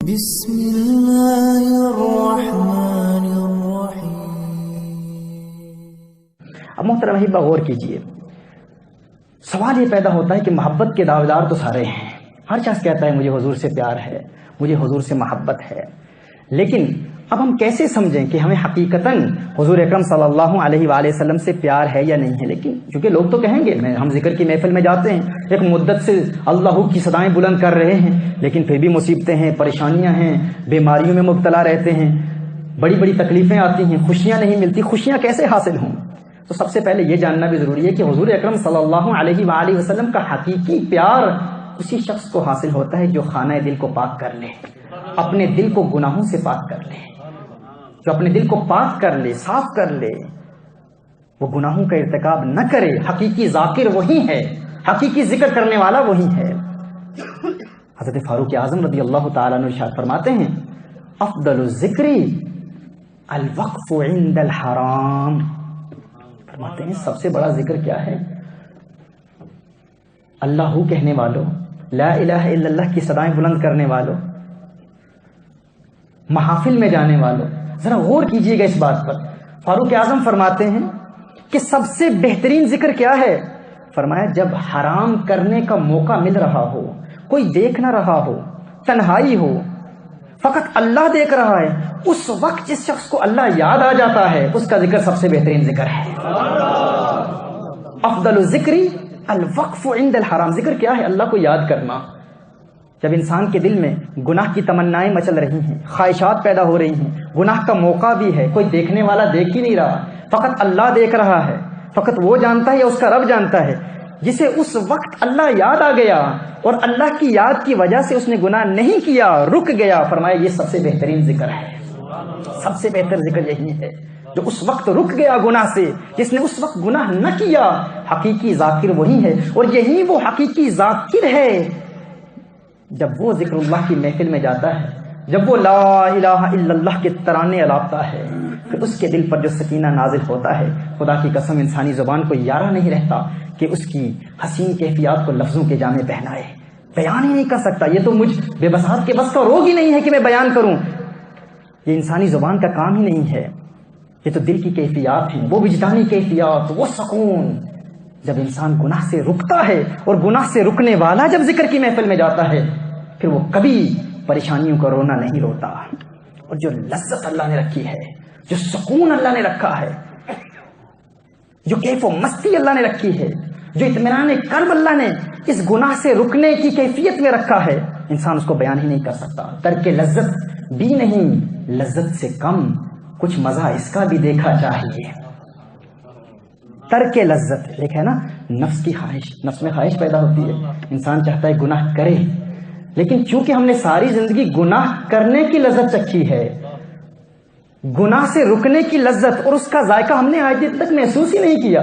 بسم اللہ الرحمن الرحیم۔ اب محترم احبہ غور کیجئے، سوال یہ پیدا ہوتا ہے کہ محبت کے دعویدار تو سارے ہیں، ہر شخص کہتا ہے مجھے حضور سے پیار ہے، مجھے حضور سے محبت ہے، لیکن اب ہم کیسے سمجھیں کہ ہمیں حقیقتاً حضور اکرم صلی اللہ علیہ وآلہ وسلم سے پیار ہے یا نہیں ہے؟ لیکن چونکہ لوگ تو کہیں گے، ہم ذکر کی محفل میں جاتے ہیں، ایک مدت سے اللہ کی صدائیں بلند کر رہے ہیں، لیکن پھر بھی مصیبتیں ہیں، پریشانیاں ہیں، بیماریوں میں مبتلا رہتے ہیں، بڑی بڑی تکلیفیں آتی ہیں، خوشیاں نہیں ملتی، خوشیاں کیسے حاصل ہوں؟ تو سب سے پہلے یہ جاننا بھی ضروری ہے کہ حضور اکرم صلی اللہ علیہ وآلہ وسلم کا حقیقی پیار اسی شخص کو حاصل ہوتا ہے جو خانہ دل کو پاک کر لے، اپنے دل کو گناہوں سے پاک کر لے، جو اپنے دل کو پاک کر لے، صاف کر لے، وہ گناہوں کا ارتکاب نہ کرے۔ حقیقی ذاکر وہی ہے، حقیقی ذکر کرنے والا وہی ہے۔ حضرت فاروق اعظم رضی اللہ تعالیٰ عنہ ارشاد فرماتے ہیں، افضل الذکر الوقف عند الحرام۔ فرماتے ہیں سب سے بڑا ذکر کیا ہے؟ اللہ کہنے والوں، لا الہ الا اللہ کی صدائیں بلند کرنے والوں، محافل میں جانے والوں، ذرا غور کیجئے گا اس بات پر۔ فاروق اعظم فرماتے ہیں کہ سب سے بہترین ذکر کیا ہے؟ فرمایا جب حرام کرنے کا موقع مل رہا ہو، کوئی دیکھ نہ رہا ہو، تنہائی ہو، فقط اللہ دیکھ رہا ہے، اس وقت جس شخص کو اللہ یاد آ جاتا ہے اس کا ذکر سب سے بہترین ذکر ہے۔ افضل الذکر الوقف عند الحرام۔ ذکر کیا ہے؟ اللہ کو یاد کرنا۔ جب انسان کے دل میں گناہ کی تمنائیں مچل رہی ہیں، خواہشات پیدا ہو رہی ہیں، گناہ کا موقع بھی ہے، کوئی دیکھنے والا دیکھ ہی نہیں رہا، فقط اللہ دیکھ رہا ہے، فقط وہ جانتا ہے یا اس کا رب جانتا ہے، جسے اس وقت اللہ یاد آ گیا اور اللہ کی یاد کی وجہ سے اس نے گناہ نہیں کیا، رک گیا، فرمایا یہ سب سے بہترین ذکر ہے۔ سب سے بہتر ذکر یہی ہے جو اس وقت رک گیا گناہ سے، جس نے اس وقت گناہ نہ کیا۔ حقیقی ذاکر وہی ہے، اور یہی وہ حقیقی ذاکر ہے جب وہ ذکر اللہ کی محفل میں جاتا ہے، جب وہ لا الہ الا اللہ کے ترانے الاپتا ہے، پھر اس کے دل پر جو سکینہ نازل ہوتا ہے، خدا کی قسم انسانی زبان کو یارہ نہیں رہتا کہ اس کی حسین کیفیات کو لفظوں کے جامے پہنائے، بیان ہی نہیں کر سکتا۔ یہ تو مجھ بے بساط کے بس کا روگ ہی نہیں ہے کہ میں بیان کروں، یہ انسانی زبان کا کام ہی نہیں ہے، یہ تو دل کی کیفیات ہیں، وہ وجدانی کیفیات، وہ سکون جب انسان گناہ سے رکتا ہے، اور گناہ سے رکنے والا جب ذکر کی محفل میں جاتا ہے پھر وہ کبھی پریشانیوں کا رونا نہیں روتا، اور جو لذت اللہ نے رکھی ہے، جو سکون اللہ نے رکھا ہے، جو کیف و مستی اللہ نے رکھی ہے، جو اطمینان قلب اللہ نے اس گناہ سے رکنے کی کیفیت میں رکھا ہے، انسان اس کو بیان ہی نہیں کر سکتا۔ ترک لذت بھی نہیں، لذت سے کم کچھ مزہ اس کا بھی دیکھا چاہیے۔ ترک لذت ایک ہے نا، نفس کی خواہش، نفس میں خواہش پیدا ہوتی ہے، انسان چاہتا ہے گناہ کرے، لیکن چونکہ ہم نے ساری زندگی گناہ کرنے کی لذت چکھی ہے، گناہ سے رکنے کی لذت اور اس کا ذائقہ ہم نے آج دن تک محسوس ہی نہیں کیا۔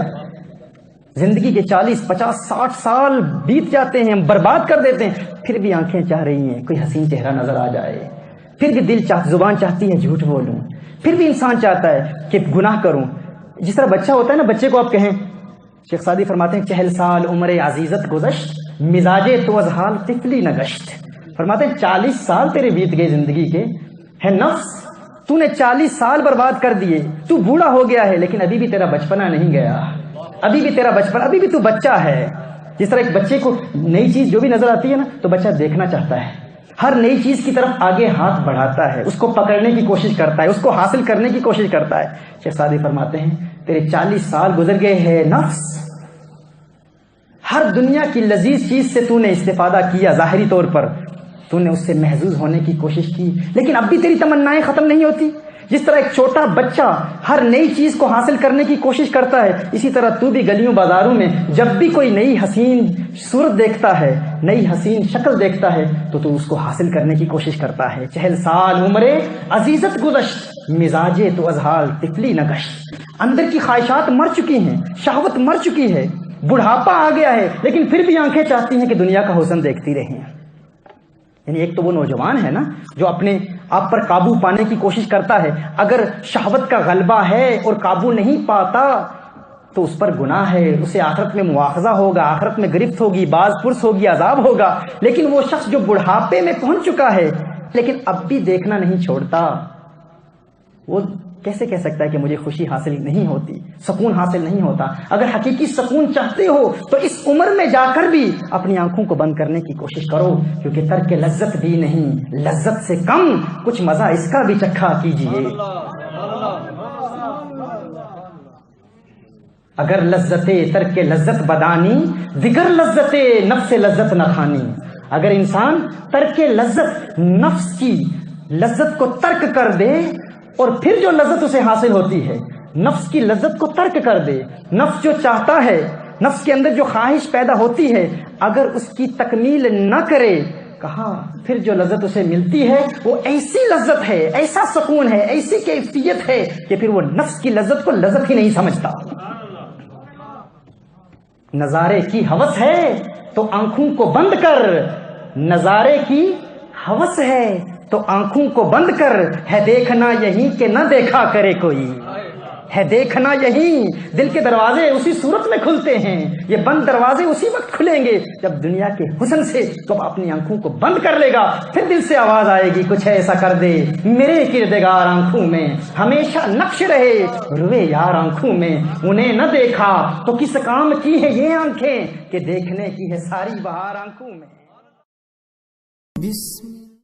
زندگی کے 40 50 60 سال بیت جاتے ہیں، ہم برباد کر دیتے ہیں، پھر بھی آنکھیں چاہ رہی ہیں کوئی حسین چہرہ نظر آ جائے، پھر بھی زبان چاہتی ہے جھوٹ بولوں، پھر بھی انسان چاہتا ہے کہ گناہ کروں۔ جس طرح بچہ ہوتا ہے نا، بچے کو آپ کہیں، شیخ سعدی فرماتے ہیں 40 سال عمر عزیزت گزشت، مزاجے تو از حال طفلی نگشت۔ فرماتے ہیں 40 سال تیرے بیت گئے زندگی کے، ہے نفس تو نے 40 سال برباد کر دیے، تو بوڑھا ہو گیا ہے، لیکن ابھی بھی تیرا بچپنا نہیں گیا، ابھی بھی تیرا بچپن، ابھی بھی تو بچہ ہے۔ جس طرح ایک بچے کو نئی چیز جو بھی نظر آتی ہے نا تو بچہ دیکھنا چاہتا ہے، ہر نئی چیز کی طرف آگے ہاتھ بڑھاتا ہے، اس کو پکڑنے کی کوشش کرتا ہے، اس کو حاصل کرنے کی کوشش کرتا ہے۔ شیخ سعدی فرماتے ہیں تیرے 40 سال گزر گئے ہیں نفس، ہر دنیا کی لذیذ چیز سے تو نے استفادہ کیا، ظاہری طور پر تو نے اس سے محظوظ ہونے کی کوشش کی، لیکن اب بھی تیری تمنائیں ختم نہیں ہوتی۔ جس طرح ایک چھوٹا بچہ ہر نئی چیز کو حاصل کرنے کی کوشش کرتا ہے، اسی طرح تو بھی گلیوں بازاروں میں جب بھی کوئی نئی حسین صورت دیکھتا ہے، نئی حسین شکل دیکھتا ہے تو اس کو حاصل کرنے کی کوشش کرتا ہے۔ 40 سال عمر عزیزت گزشت، مزاجے تو از حال طفلی نگشت۔ اندر کی خواہشات مر چکی ہیں، شہوت مر چکی ہے، بڑھاپا آ گیا ہے، لیکن پھر بھی آنکھیں چاہتی ہیں کہ دنیا کا حسن دیکھتی رہیں۔ یعنی ایک تو وہ نوجوان ہے نا جو اپنے آپ پر قابو پانے کی کوشش کرتا ہے، اگر شہوت کا غلبہ ہے اور قابو نہیں پاتا تو اس پر گناہ ہے، اسے آخرت میں مواخذہ ہوگا، آخرت میں گرفت ہوگی، باز پرس ہوگی، عذاب ہوگا۔ لیکن وہ شخص جو بڑھاپے میں پہنچ چکا ہے، لیکن اب بھی دیکھنا نہیں چھوڑتا، وہ کیسے کہہ سکتا ہے کہ مجھے خوشی حاصل نہیں ہوتی، سکون حاصل نہیں ہوتا؟ اگر حقیقی سکون چاہتے ہو تو اس عمر میں جا کر بھی اپنی آنکھوں کو بند کرنے کی کوشش کرو، کیونکہ ترک لذت بھی نہیں، لذت سے کم کچھ مزہ اس کا بھی چکھا کیجئے۔ اگر لذت ترک لذت بدانی، دیگر لذت نفس لذت نہ کھانی۔ اگر انسان ترک لذت، نفس کی لذت کو ترک کر دے اور پھر جو لذت اسے حاصل ہوتی ہے، نفس کی لذت کو ترک کر دے، نفس جو چاہتا ہے، نفس کے اندر جو خواہش پیدا ہوتی ہے، اگر اس کی تکمیل نہ کرے، کہا پھر جو لذت اسے ملتی ہے وہ ایسی لذت ہے، ایسا سکون ہے، ایسی کیفیت ہے کہ پھر وہ نفس کی لذت کو لذت ہی نہیں سمجھتا۔ نظارے کی ہوس ہے تو آنکھوں کو بند کر، نظارے کی ہوس ہے تو آنکھوں کو بند کر، ہے دیکھنا یہی کہ نہ دیکھا کرے کوئی، ہے دیکھنا یہی۔ دل کے دروازے اسی صورت میں کھلتے ہیں، یہ بند دروازے اسی وقت کھلیں گے جب دنیا کے حسن سے تو اپنی آنکھوں کو بند کر لے گا، پھر دل سے آواز آئے گی، کچھ ایسا کر دے میرے کردگار آنکھوں میں، ہمیشہ نقش رہے روئے یار آنکھوں میں، انہیں نہ دیکھا تو کس کام کی ہے یہ آنکھیں کہ دیکھنے کی ہے ساری بہار آنکھوں میں۔ بسم